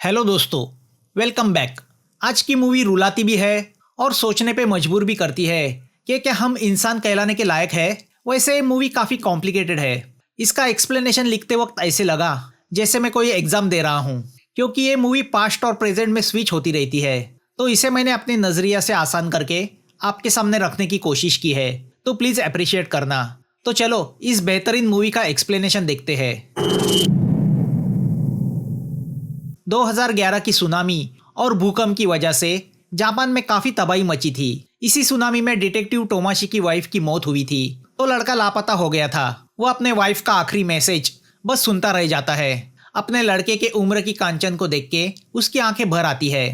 Hello दोस्तों, welcome back. आज की मूवी रुलाती भी है और सोचने पे मजबूर भी करती है कि क्या हम इंसान कहलाने के लायक है। वैसे मूवी काफ़ी कॉम्प्लिकेटेड है। इसका एक्सप्लेनेशन लिखते वक्त ऐसे लगा जैसे मैं कोई एग्जाम दे रहा हूँ, क्योंकि ये मूवी पास्ट और प्रेजेंट में स्विच होती रहती है। तो इसे मैंने अपने नज़रिया से आसान करके आपके सामने रखने की कोशिश की है, तो प्लीज़ अप्रिशिएट करना। तो चलो इस बेहतरीन मूवी का एक्सप्लेनेशन देखते हैं। 2011 की सुनामी और भूकंप की वजह से जापान में काफी तबाही मची थी। इसी सुनामी में डिटेक्टिव टोमाशी की वाइफ की मौत हुई थी, तो लड़का लापता हो गया था। वो अपने वाइफ का आखिरी मैसेज बस सुनता रह जाता है। अपने लड़के के उम्र की कांचन को देख के उसकी आंखें भर आती है।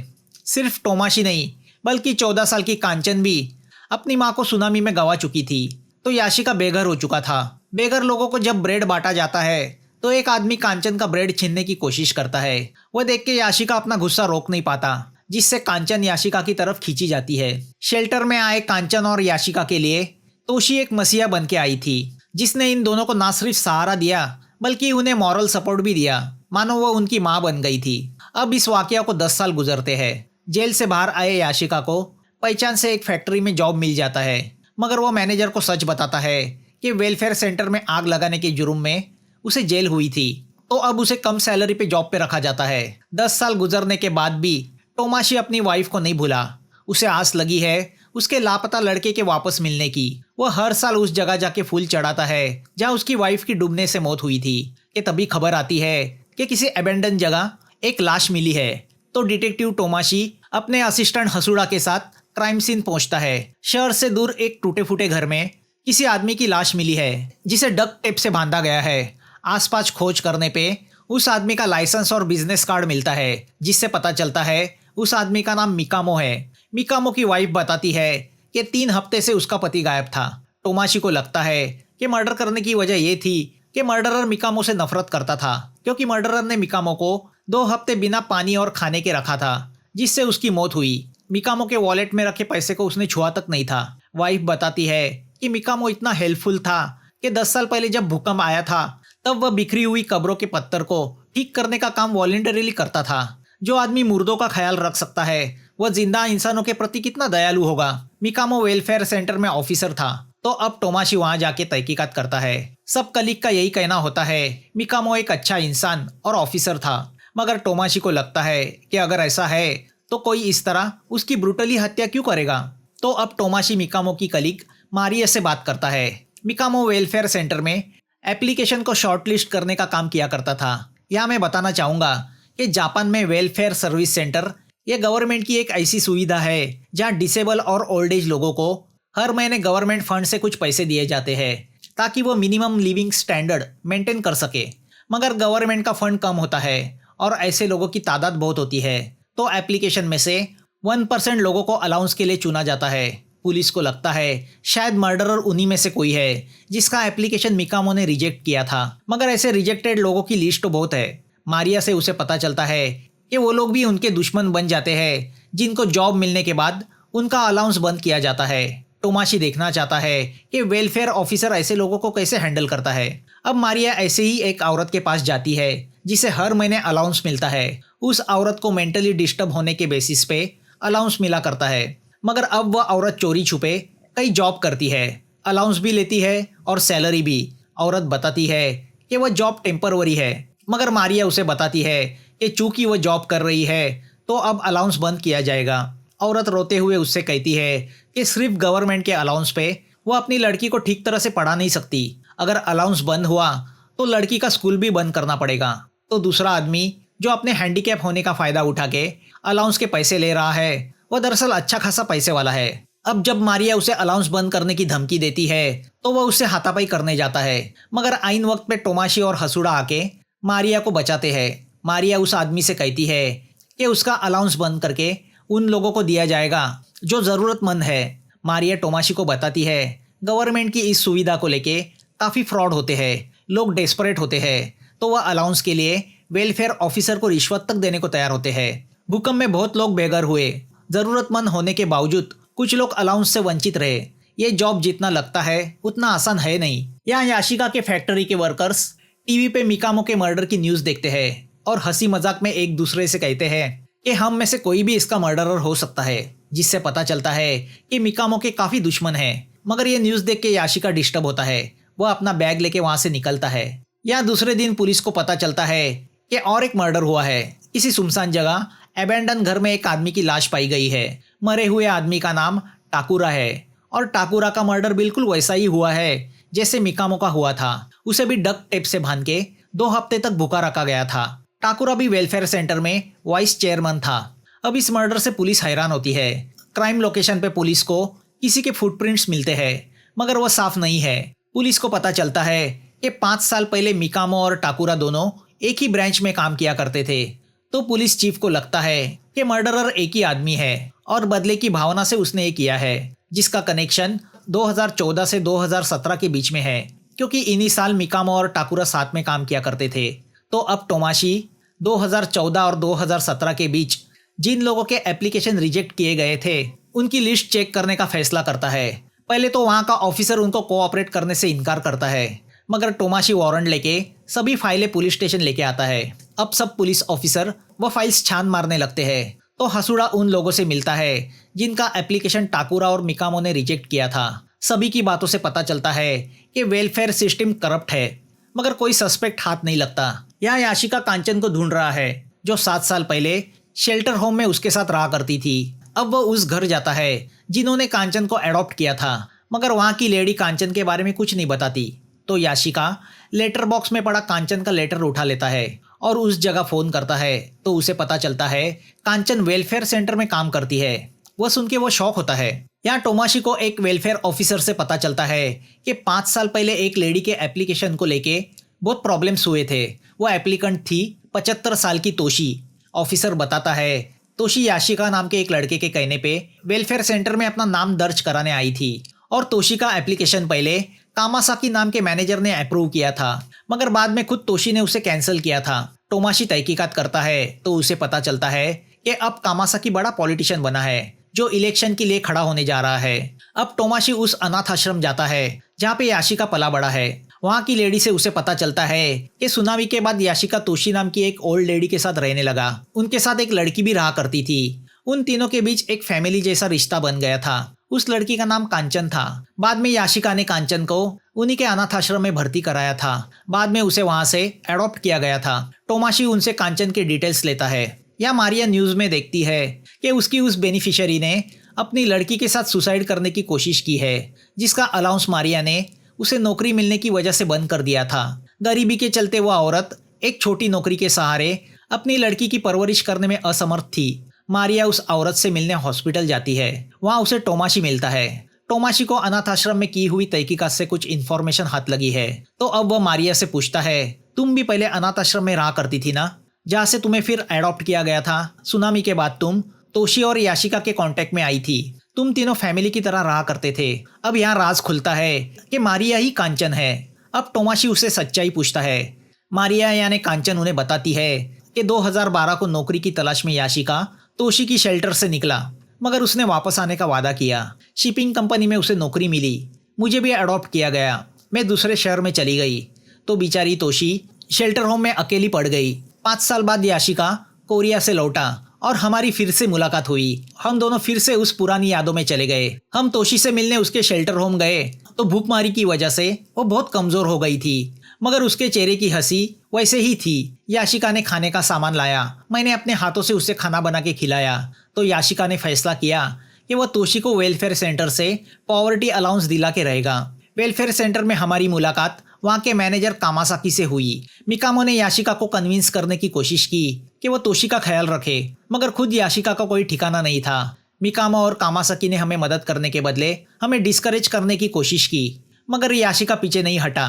सिर्फ टोमाशी नहीं, बल्कि 14 साल की कांचन भी अपनी माँ को सुनामी में गंवा चुकी थी। तो याशिका बेघर हो चुका था। बेघर लोगों को जब ब्रेड बांटा जाता है तो एक आदमी कांचन का ब्रेड छीनने की कोशिश करता है। वह देख के याशिका अपना गुस्सा रोक नहीं पाता, जिससे कांचन याशिका की तरफ खींची जाती है। शेल्टर में आए कांचन और याशिका के लिए तोशी एक मसीहा बन के आई थी, जिसने इन दोनों को ना सिर्फ सहारा दिया बल्कि उन्हें मॉरल सपोर्ट भी दिया, मानो वह उनकी माँ बन गई थी। अब इस वाकया को 10 साल गुजरते हैं। जेल से बाहर आए याशिका को पहचान से एक फैक्ट्री में जॉब मिल जाता है, मगर वो मैनेजर को सच बताता है कि वेलफेयर सेंटर में आग लगाने के जुर्म में उसे जेल हुई थी। तो अब उसे कम सैलरी पे जॉब पे रखा जाता है। 10 साल गुजरने के बाद भी टोमाशी अपनी वाइफ को नहीं भूला। उसे आस लगी है उसके लापता लड़के के वापस मिलने की। वह हर साल उस जगह जाके फूल चढ़ाता है जहाँ उसकी वाइफ की डूबने से मौत हुई थी। कि तभी खबर आती है कि किसी अबेंडन जगह एक लाश मिली है। तो डिटेक्टिव टोमाशी अपने असिस्टेंट हसुड़ा के साथ क्राइम सीन पहुंचता है। शहर से दूर एक टूटे फूटे घर में किसी आदमी की लाश मिली है, जिसे डक्ट टेप से बांधा गया है। आसपास खोज करने पे उस आदमी का लाइसेंस और बिजनेस कार्ड मिलता है, जिससे पता चलता है उस आदमी का नाम मिकामो है। मिकामो की वाइफ बताती है कि 3 हफ्ते से उसका पति गायब था। टोमाशी को लगता है कि मर्डर करने की वजह ये थी कि मर्डरर मिकामो से नफरत करता था, क्योंकि मर्डरर ने मिकामो को 2 हफ्ते बिना पानी और खाने के रखा था, जिससे उसकी मौत हुई। मिकामो के वॉलेट में रखे पैसे को उसने छुआ तक नहीं था। वाइफ बताती है कि मिकामो इतना हेल्पफुल था कि 10 साल पहले जब भूकंप आया था तब वह बिखरी हुई कब्रों के पत्थर को ठीक करने का काम वॉलंटरीली करता था। जो आदमी मुर्दों का ख्याल रख सकता है वह जिंदा इंसानों के प्रति कितना दयालु होगा। मिकामो वेलफेयर सेंटर में ऑफिसर था, तो अब टोमाशी वहां जाके तहकीकात करता है। सब कलीग का यही कहना होता है मिकामो एक अच्छा इंसान और ऑफिसर था, मगर टोमाशी को लगता है कि अगर ऐसा है तो कोई इस तरह उसकी ब्रूटली हत्या क्यों करेगा। तो अब टोमाशी मिकामो की कलीग मारिया से बात करता है। मिकामो वेलफेयर सेंटर में एप्लीकेशन को शॉर्टलिस्ट करने का काम किया करता था। यहाँ मैं बताना चाहूँगा कि जापान में वेलफेयर सर्विस सेंटर यह गवर्नमेंट की एक ऐसी सुविधा है जहाँ डिसेबल और ओल्ड एज लोगों को हर महीने गवर्नमेंट फंड से कुछ पैसे दिए जाते हैं, ताकि वो मिनिमम लिविंग स्टैंडर्ड मेंटेन कर सके। मगर गवर्नमेंट का फंड कम होता है और ऐसे लोगों की तादाद बहुत होती है, तो एप्लीकेशन में से 1% लोगों को अलाउंस के लिए चुना जाता है। पुलिस को लगता है शायद मर्डरर उन्हीं में से कोई है जिसका एप्लीकेशन मिकामो ने रिजेक्ट किया था, मगर ऐसे रिजेक्टेड लोगों की लिस्ट तो बहुत है। मारिया से उसे पता चलता है कि वो लोग भी उनके दुश्मन बन जाते हैं, जिनको जॉब मिलने के बाद उनका अलाउंस बंद किया जाता है। टोमाशी देखना चाहता है कि वेलफेयर ऑफिसर ऐसे लोगों को कैसे हैंडल करता है। अब मारिया ऐसे ही एक औरत के पास जाती है जिसे हर महीने अलाउंस मिलता है। उस औरत को मेंटली डिस्टर्ब होने के बेसिस पे अलाउंस मिला करता है, मगर अब वह औरत चोरी छुपे कई जॉब करती है, अलाउंस भी लेती है और सैलरी भी। औरत बताती है कि वह जॉब टेम्परवरी है, मगर मारिया उसे बताती है कि चूंकि वह जॉब कर रही है तो अब अलाउंस बंद किया जाएगा। औरत रोते हुए उससे कहती है कि सिर्फ गवर्नमेंट के अलाउंस पे वो अपनी लड़की को ठीक तरह से पढ़ा नहीं सकती। अगर अलाउंस बंद हुआ तो लड़की का स्कूल भी बंद करना पड़ेगा। तो दूसरा आदमी जो अपने हैंडीकैप होने का फ़ायदा उठा के अलाउंस के पैसे ले रहा है, वह दरअसल अच्छा खासा पैसे वाला है। अब जब मारिया उसे अलाउंस बंद करने की धमकी देती है तो वह उससे हाथापाई करने जाता है, मगर आइन वक्त पे टोमाशी और हसुड़ा आके मारिया को बचाते हैं। मारिया उस आदमी से कहती है कि उसका अलाउंस बंद करके उन लोगों को दिया जाएगा जो ज़रूरतमंद है। मारिया टोमाशी को बताती है गवर्नमेंट की इस सुविधा को लेके काफ़ी फ्रॉड होते हैं, लोग डेस्परेट होते हैं, तो वह अलाउंस के लिए वेलफेयर ऑफिसर को रिश्वत तक देने को तैयार होते हैं। भूकंप में बहुत लोग बेघर हुए, ज़रूरतमंद होने के बावजूद कुछ लोग अलाउंस से वंचित रहे। ये जॉब जितना लगता है उतना आसान है नहीं। यहाँ याशिका के फैक्ट्री के वर्कर्स टीवी पे मिकामो के मर्डर की न्यूज़ देखते हैं। और हंसी मजाक में एक दूसरे से कहते हैं कि हम में से कोई भी इसका मर्डरर हो सकता है, जिससे पता चलता है कि मिकामो के काफी दुश्मन हैं। मगर ये न्यूज देख के याशिका डिस्टर्ब होता है। वह अपना बैग लेके वहां से निकलता है। यहाँ दूसरे दिन पुलिस को पता चलता है कि और एक मर्डर हुआ है। किसी सुनसान जगह एबेंडन घर में एक आदमी की लाश पाई गई है। मरे हुए आदमी का नाम टाकुरा है और टाकुरा का मर्डर बिल्कुल वैसा ही हुआ है जैसे मिकामो का हुआ था। उसे भी डक टेप से बांध के 2 हफ्ते तक भूखा रखा गया था। टाकुरा भी वेलफेयर सेंटर में वाइस चेयरमैन था। अब इस मर्डर से पुलिस हैरान होती है। क्राइम लोकेशन पे पुलिस को किसी के फुटप्रिंट्स मिलते हैं, मगर वह साफ नहीं है। पुलिस को पता चलता है कि 5 साल पहले मिकामो और टाकुरा दोनों एक ही ब्रांच में काम किया करते थे। तो पुलिस चीफ को लगता है कि मर्डरर एक ही आदमी है और बदले की भावना से उसने ये किया है, जिसका कनेक्शन 2014 से 2017 के बीच में है, क्योंकि इन्हीं साल मिकामो और टाकुरा साथ में काम किया करते थे। तो अब टोमाशी 2014 और 2017 के बीच जिन लोगों के एप्लीकेशन रिजेक्ट किए गए थे उनकी लिस्ट चेक करने का फैसला करता है। पहले तो वहां का ऑफिसर उनको कोऑपरेट करने से इनकार करता है, मगर टोमाशी वारंट लेके सभी फाइलें पुलिस स्टेशन लेके आता है। अब सब पुलिस ऑफिसर वो फाइल्स छान मारने लगते हैं। तो हसुड़ा उन लोगों से मिलता है जिनका एप्लीकेशन टाकुरा और मिकामो ने रिजेक्ट किया था। सभी की बातों से पता चलता है कि वेलफेयर सिस्टम करप्ट है, मगर कोई सस्पेक्ट हाथ नहीं लगता। यहाँ याशिका कांचन को ढूंढ रहा है, जो 7 साल पहले शेल्टर होम में उसके साथ रहा करती थी। अब वह उस घर जाता है जिन्होंने कांचन को एडॉप्ट किया था, मगर वहाँ की लेडी कांचन के बारे में कुछ नहीं बताती। तो याशिका लेटर बॉक्स में पड़ा कांचन का लेटर उठा लेता है और उस जगह फोन करता है। तो उसे पता चलता है कांचन वेलफेयर सेंटर में काम करती है। वह सुन के वो शॉक होता है। यहाँ टोमाशी को एक वेलफेयर ऑफिसर से पता चलता है कि 5 साल पहले एक लेडी के एप्लीकेशन को लेके बहुत प्रॉब्लम्स हुए थे। वो एप्लीकेंट थी 75 साल की तोशी। ऑफिसर बताता है तोशी याशिका नाम के एक लड़के के कहने पे वेलफेयर सेंटर में अपना नाम दर्ज कराने आई थी और तोशी का एप्लीकेशन पहले कामासाकी नाम के मैनेजर ने अप्रूव किया था, मगर बाद में खुद तोशी ने उसे कैंसिल किया था। टोमाशी तहकीकात करता है तो उसे पता चलता है कि अब कामासाकी बड़ा पॉलिटिशियन बना है जो इलेक्शन के लिए खड़ा होने जा रहा है। अब टोमाशी उस अनाथ आश्रम जाता है जहाँ पे याशिका पला बड़ा है। वहाँ की लेडी से उसे पता चलता है कि सुनामी के बाद याशिका तोशी नाम की एक ओल्ड लेडी के साथ रहने लगा। उनके साथ एक लड़की भी रहा करती थी। उन तीनों के बीच एक फैमिली जैसा रिश्ता बन गया था। उस लड़की का नाम कांचन था। बाद में याशिका ने कांचन को उन्हीं के अनाथ आश्रम में भर्ती कराया था। बाद में उसे वहां से एडॉप्ट किया गया था। टोमाशी उनसे कांचन के डिटेल्स लेता है। या मारिया न्यूज में देखती है कि उसकी उस बेनिफिशियरी ने अपनी लड़की के साथ सुसाइड करने की कोशिश की है, जिसका अलाउंस मारिया ने उसे नौकरी मिलने की वजह से बंद कर दिया था। गरीबी के चलते वह औरत एक छोटी नौकरी के सहारे अपनी लड़की की परवरिश करने में असमर्थ थी। मारिया उस औरत से मिलने हॉस्पिटल जाती है। वहां उसे टोमाशी मिलता है। टोमाशी को अनाथ आश्रम में की हुई तहकीकात से कुछ इन्फॉर्मेशन हाथ लगी है। तो अब वह मारिया से पूछता है तुम भी पहले अनाथ आश्रम में रहा करती थी ना, जहाँ से तुम्हें फिर एडॉप्ट किया गया था। सुनामी के बाद तुम तोशी और याशिका के कांटेक्ट में आई थी। तुम तीनों फैमिली की तरह रहा करते थे। अब यहाँ राज खुलता है कि मारिया ही कांचन है। अब टोमाशी उससे सच्चाई पूछता है। मारिया यानी कांचन उन्हें बताती है कि 2012 को नौकरी की तलाश में याशिका तोशी की शेल्टर से निकला, मगर उसने वापस आने का वादा किया। शिपिंग कंपनी में उसे नौकरी मिली। मुझे भी अडॉप्ट किया गया। मैं दूसरे शहर में चली गई तो बेचारी तोशी शेल्टर होम में अकेली पड़ गई। 5 साल बाद याशिका कोरिया से लौटा और हमारी फिर से मुलाकात हुई। हम दोनों फिर से उस पुरानी यादों में चले गए। हम तोशी से मिलने उसके शेल्टर होम गए तो भूखमारी की वजह से वो बहुत कमजोर हो गई थी, मगर उसके चेहरे की हंसी वैसे ही थी। याशिका ने खाने का सामान लाया। मैंने अपने हाथों से उसे खाना बना के खिलाया। तो याशिका ने फैसला किया कि वह तोशी को वेलफेयर सेंटर से पॉवर्टी अलाउंस दिला के रहेगा। वेलफेयर सेंटर में हमारी मुलाकात वहाँ के मैनेजर कामासाकी से हुई। मिकामो ने याशिका को कन्विंस करने की कोशिश की कि वह तोशी का ख्याल रखे, मगर खुद याशिका का कोई ठिकाना नहीं था। मिकामो और कामासाकी ने हमें मदद करने के बदले हमें डिस्करेज करने की कोशिश की, मगर याशिका पीछे नहीं हटा।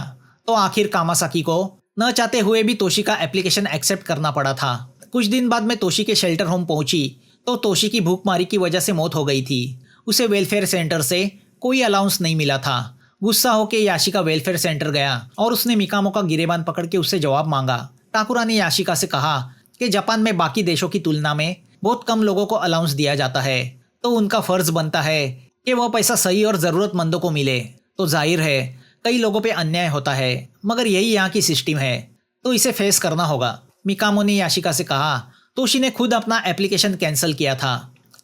तो आखिर कामासाकी को न चाहते हुए भी तोशी का एप्लीकेशन एक्सेप्ट करना पड़ा था। कुछ दिन बाद में तोशी के शेल्टर होम पहुंची तो तोशी की भूखमारी की वजह से मौत हो गई थी। उसे वेलफेयर सेंटर से कोई अलाउंस नहीं मिला था। गुस्सा होकर याशिका वेलफेयर सेंटर गया और उसने मिकामो का गिरेबान पकड़ के उससे जवाब मांगा। टाकुरा ने याशिका से कहा कि जापान में बाकी देशों की तुलना में बहुत कम लोगों को अलाउंस दिया जाता है, तो उनका फर्ज बनता है कि वह पैसा सही और ज़रूरतमंदों को मिले। तो जाहिर है कई लोगों पे अन्याय होता है, मगर यही यहाँ की सिस्टम है, तो इसे फेस करना होगा। मिकामो ने याशिका से कहा, तोशी ने खुद अपना एप्लीकेशन कैंसिल किया था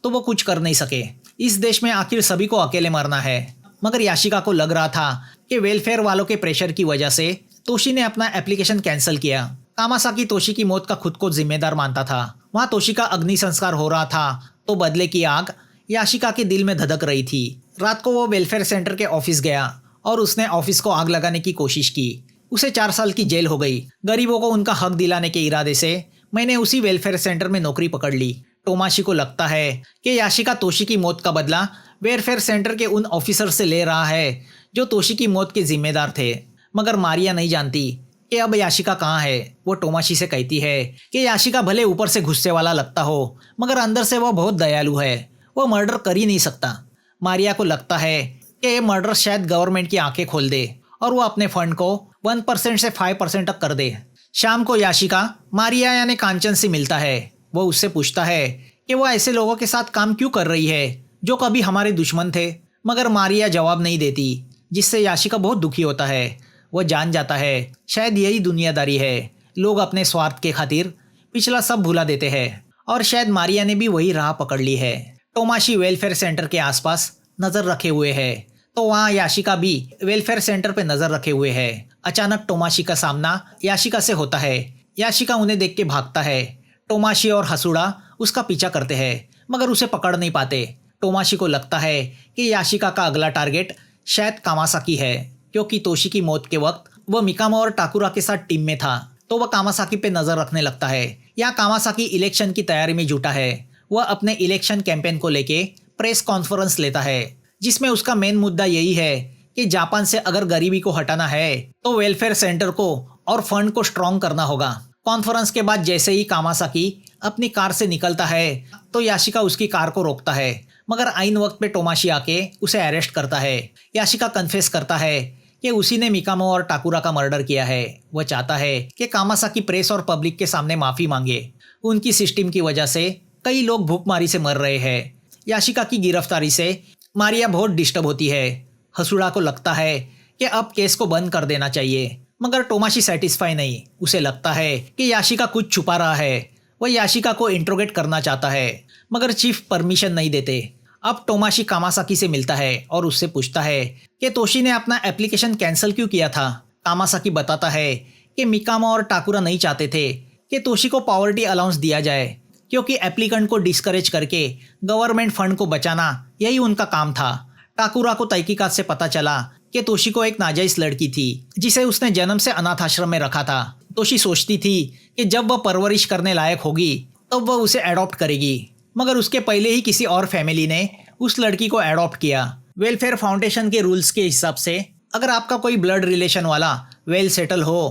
तो वो कुछ कर नहीं सके। इस देश में आखिर सभी को अकेले मरना है। मगर याशिका को लग रहा था कि वेलफेयर वालों के प्रेशर की वजह से तोशी ने अपना एप्लीकेशन कैंसिल किया। कामासाकी तोशी की मौत का खुद को जिम्मेदार मानता था। वहाँ तोशी का अग्नि संस्कार हो रहा था तो बदले की आग याशिका के दिल में धधक रही थी। रात को वो वेलफेयर सेंटर के ऑफिस गया और उसने ऑफिस को आग लगाने की कोशिश की। उसे 4 साल की जेल हो गई। गरीबों को उनका हक दिलाने के इरादे से मैंने उसी वेलफेयर सेंटर में नौकरी पकड़ ली। टोमाशी को लगता है कि याशिका तोशी की मौत का बदला वेलफेयर सेंटर के उन ऑफिसर से ले रहा है जो तोशी की मौत के जिम्मेदार थे। मगर मारिया नहीं जानती कि अब याशिका कहाँ है। वो टोमाशी से कहती है कि याशिका भले ऊपर से गुस्से वाला लगता हो मगर अंदर से वो बहुत दयालु है। वो मर्डर कर ही नहीं सकता। मारिया को लगता है कि ये मर्डर शायद गवर्नमेंट की आंखें खोल दे और वो अपने फंड को 1% से 5% तक कर दे। शाम को याशिका मारिया यानी कांचन से मिलता है। वो उससे पूछता है कि वो ऐसे लोगों के साथ काम क्यों कर रही है जो कभी हमारे दुश्मन थे। मगर मारिया जवाब नहीं देती, जिससे याशिका बहुत दुखी होता है। वो जान जाता है शायद यही दुनियादारी है। लोग अपने स्वार्थ के खातिर पिछला सब भुला देते हैं और शायद मारिया ने भी वही राह पकड़ ली है। टोमाशी वेलफेयर सेंटर के आसपास नजर रखे हुए है तो वहाँ याशिका भी वेलफेयर सेंटर पे नजर रखे हुए है। अचानक टोमाशी का सामना याशिका से होता है। याशिका उन्हें देख के भागता है। टोमाशी और हसुड़ा उसका पीछा करते हैं मगर उसे पकड़ नहीं पाते। टोमाशी को लगता है कि याशिका का अगला टारगेट शायद कामासाकी है, क्योंकि तोशी की मौत के वक्त वह मिकामो और टाकुरा के साथ टीम में था तो वह कामासाकी पे नजर रखने लगता है। या कामासाकी इलेक्शन की तैयारी में जुटा है। वह अपने इलेक्शन कैंपेन को लेके प्रेस कॉन्फ्रेंस लेता है जिसमें उसका मेन मुद्दा यही है कि जापान से अगर गरीबी को हटाना है तो वेलफेयर सेंटर को और फंड को स्ट्रॉन्ग करना होगा। कॉन्फ्रेंस के बाद जैसे ही कामासाकी अपनी कार से निकलता है तो याशिका उसकी कार को रोकता है मगर आईन वक्त पे टोमाशी आके उसे अरेस्ट करता है। याशिका कन्फेस करता है कि उसी ने मिकामो और टाकुरा का मर्डर किया है। वह चाहता है कि कामासाकी प्रेस और पब्लिक के सामने माफ़ी मांगे। उनकी सिस्टम की वजह से कई लोग भूखमारी से मर रहे हैं। याशिका की गिरफ्तारी से मारिया बहुत डिस्टर्ब होती है। हसुड़ा को लगता है कि अब केस को बंद कर देना चाहिए मगर टोमाशी सेटिस्फाई नहीं। उसे लगता है कि याशिका कुछ छुपा रहा है। वह याशिका को इंट्रोगेट करना चाहता है मगर चीफ परमिशन नहीं देते। अब टोमाशी कामासाकी से मिलता है और उससे पूछता है कि तोशी ने अपना एप्लीकेशन कैंसिल क्यों किया था। कामासाकी बताता है कि मिकामो और टाकुरा नहीं चाहते थे कि तोशी को पॉवर्टी अलाउंस दिया जाए, क्योंकि एप्लीकेंट को डिस्करेज करके गवर्नमेंट फंड को बचाना यही उनका काम था। टाकुरा को तहकीकात से पता चला कि तोशी को एक नाजायज लड़की थी जिसे उसने जन्म से अनाथ आश्रम में रखा था। तोशी सोचती थी कि जब वह परवरिश करने लायक होगी तब वह उसे एडॉप्ट करेगी, मगर उसके पहले ही किसी और फैमिली ने उस लड़की को एडॉप्ट किया। वेलफेयर फाउंडेशन के रूल्स के हिसाब से अगर आपका कोई ब्लड रिलेशन वाला वेल सेटल हो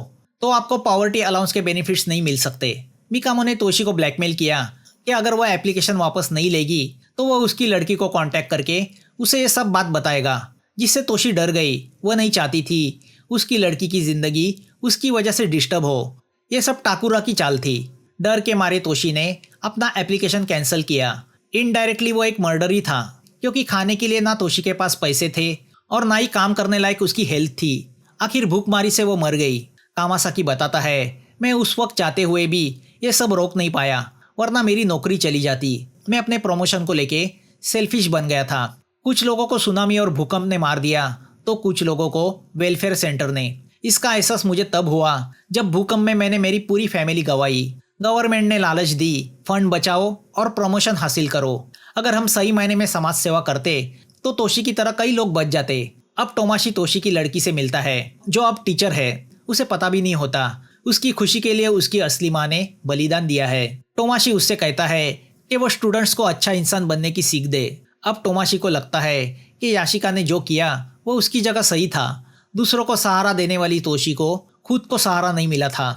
तो आपको पॉवर्टी अलाउंस के बेनिफिट्स नहीं मिल सकते। मिकामो ने तोशी को ब्लैकमेल किया कि अगर वह एप्लीकेशन वापस नहीं लेगी तो वह उसकी लड़की को कांटेक्ट करके उसे ये सब बात बताएगा, जिससे तोशी डर गई। वह नहीं चाहती थी उसकी लड़की की ज़िंदगी उसकी वजह से डिस्टर्ब हो। ये सब टाकुरा की चाल थी। डर के मारे तोशी ने अपना एप्लीकेशन कैंसिल किया। इनडायरेक्टली वो एक मर्डर ही था, क्योंकि खाने के लिए ना तोशी के पास पैसे थे और ना ही काम करने लायक उसकी हेल्थ थी। आखिर भूखमारी से वो मर गई। कामासाकी बताता है, मैं उस वक्त चाहते हुए भी ये सब रोक नहीं पाया, वरना मेरी नौकरी चली जाती। मैं अपने प्रमोशन को लेके सेल्फिश बन गया था। कुछ लोगों को सुनामी और भूकंप ने मार दिया तो कुछ लोगों को वेलफेयर सेंटर ने। इसका एहसास मुझे तब हुआ जब भूकंप में मैंने मेरी पूरी फैमिली गंवाई। गवर्नमेंट ने लालच दी, फंड बचाओ और प्रमोशन हासिल करो। अगर हम सही मायने में समाज सेवा करते तो तोशी की तरह कई लोग बच जाते। अब टोमाशी तोशी की लड़की से मिलता है जो अब टीचर है। उसे पता भी नहीं होता उसकी खुशी के लिए उसकी असली माँ ने बलिदान दिया है। टोमाशी उससे कहता है कि वो स्टूडेंट्स को अच्छा इंसान बनने की सीख दे। अब टोमाशी को लगता है कि याशिका ने जो किया वो उसकी जगह सही था। दूसरों को सहारा देने वाली तोशी को खुद को सहारा नहीं मिला था।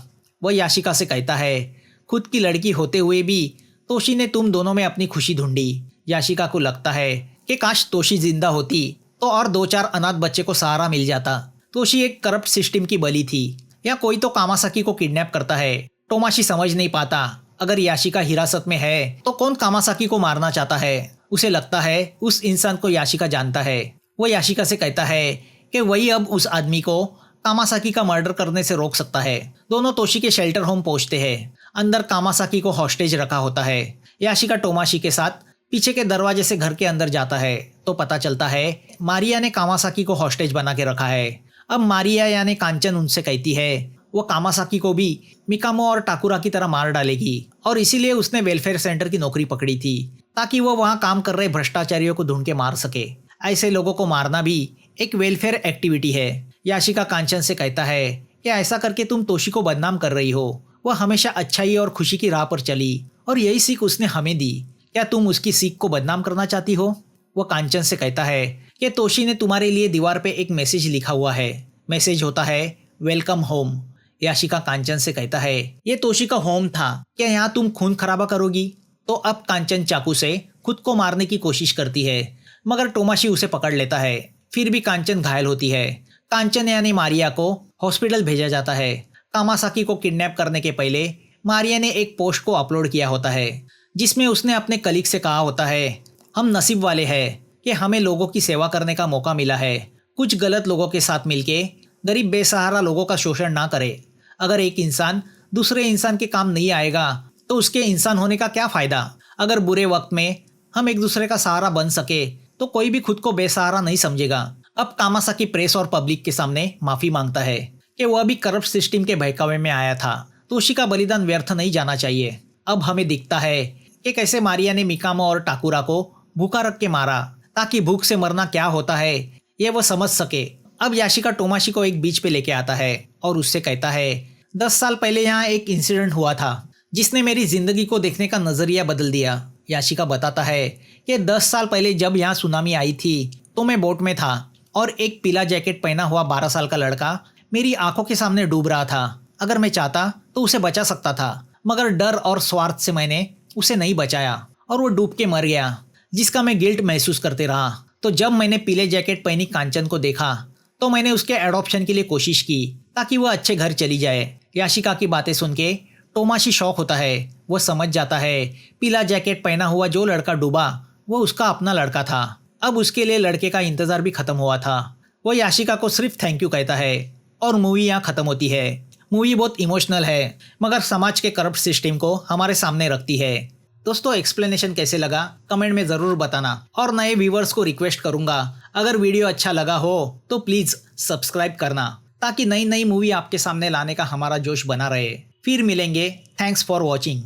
वह याशिका से कहता है, खुद की लड़की होते हुए भी तोशी ने तुम दोनों में अपनी खुशी ढूंढी। याशिका को लगता है कि काश तोशी जिंदा होती तो और 2-4 अनाथ बच्चे को सहारा मिल जाता। तोशी एक करप्ट सिस्टम की बली थी, या कोई तो कामासाकी को किडनैप करता है। टोमाशी समझ नहीं पाता, अगर याशिका हिरासत में है तो कौन कामासाकी को मारना चाहता है। उसे लगता है उस इंसान को याशिका जानता है। वो याशिका से कहता है कि वही अब उस आदमी को कामासाकी का मर्डर करने से रोक सकता है। दोनों तोशी के शेल्टर होम पहुंचते हैं। अंदर कामासाकी को हॉस्टेज रखा होता है। याशिका टोमाशी के साथ पीछे के दरवाजे से घर के अंदर जाता है तो पता चलता है मारिया ने कामासाकी को हॉस्टेज बना के रखा है। अब मारिया यानी कांचन उनसे कहती है वो कामासाकी को भी मिकामो और टाकुरा की तरह मार डालेगी और इसीलिए उसने वेलफेयर सेंटर की नौकरी पकड़ी थी ताकि वो वहाँ काम कर रहे भ्रष्टाचारियों को ढूंढ के मार सके। ऐसे लोगों को मारना भी एक वेलफेयर एक्टिविटी है। याशिका कांचन से कहता है कि ऐसा करके तुम तोशी को बदनाम कर रही हो। वह हमेशा अच्छाई और खुशी की राह पर चली और यही सीख उसने हमें दी। क्या तुम उसकी सीख को बदनाम करना चाहती हो? वह कांचन से कहता है कि तोशी ने तुम्हारे लिए दीवार पे एक मैसेज लिखा हुआ है। मैसेज होता है वेलकम होम। याशिका कांचन से कहता है ये तोशी का होम था, क्या यहाँ तुम खून खराबा करोगी? तो अब कांचन चाकू से खुद को मारने की कोशिश करती है मगर टोमाशी उसे पकड़ लेता है। फिर भी कांचन घायल होती है। कांचन यानी मारिया को हॉस्पिटल भेजा जाता है। कामासाकी को किडनैप करने के पहले मारिया ने एक पोस्ट को अपलोड किया होता है जिसमें उसने अपने कलीग से कहा होता है हम नसीब वाले हैं कि हमें लोगों की सेवा करने का मौका मिला है। कुछ गलत लोगों के साथ मिलके गरीब बेसहारा लोगों का शोषण ना करे। अगर एक इंसान दूसरे इंसान के काम नहीं आएगा तो उसके इंसान होने का क्या फ़ायदा। अगर बुरे वक्त में हम एक दूसरे का सहारा बन सके तो कोई भी खुद को बेसहारा नहीं समझेगा। अब कामासाकी प्रेस और पब्लिक के सामने माफ़ी मांगता है कि वह भी करप्ट सिस्टम के बहकावे में आया था। तोशी का बलिदान व्यर्थ नहीं जाना चाहिए। अब हमें दिखता है कि कैसे मारिया ने मिकामो और टाकुरा को भूखा रख के मारा ताकि भूख से मरना क्या होता है ये वह समझ सके। अब याशिका टोमाशी को एक बीच पे लेके आता है और उससे कहता है 10 साल पहले यहाँ एक इंसिडेंट हुआ था जिसने मेरी जिंदगी को देखने का नजरिया बदल दिया। याशिका बताता है कि 10 साल पहले जब यहाँ सुनामी आई थी तो मैं बोट में था और एक पीला जैकेट पहना हुआ 12 साल का लड़का मेरी आंखों के सामने डूब रहा था। अगर मैं चाहता तो उसे बचा सकता था मगर डर और स्वार्थ से मैंने उसे नहीं बचाया और वो डूब के मर गया जिसका मैं गिल्ट महसूस करते रहा। तो जब मैंने पीले जैकेट पहनी कांचन को देखा तो मैंने उसके एडॉप्शन के लिए कोशिश की ताकि वह अच्छे घर चली जाए। याशिका की बातें सुन के टोमाशी शौक होता है। वह समझ जाता है पीला जैकेट पहना हुआ जो लड़का डूबा वो उसका अपना लड़का था। अब उसके लिए लड़के का इंतज़ार भी खत्म हुआ था। वह याशिका को सिर्फ थैंक यू कहता है और मूवी यहाँ ख़त्म होती है। मूवी बहुत इमोशनल है मगर समाज के करप्ट सिस्टम को हमारे सामने रखती है। दोस्तों एक्सप्लेनेशन कैसे लगा कमेंट में ज़रूर बताना और नए व्यूवर्स को रिक्वेस्ट करूंगा अगर वीडियो अच्छा लगा हो तो प्लीज़ सब्सक्राइब करना ताकि नई नई मूवी आपके सामने लाने का हमारा जोश बना रहे। फिर मिलेंगे। Thanks for watching.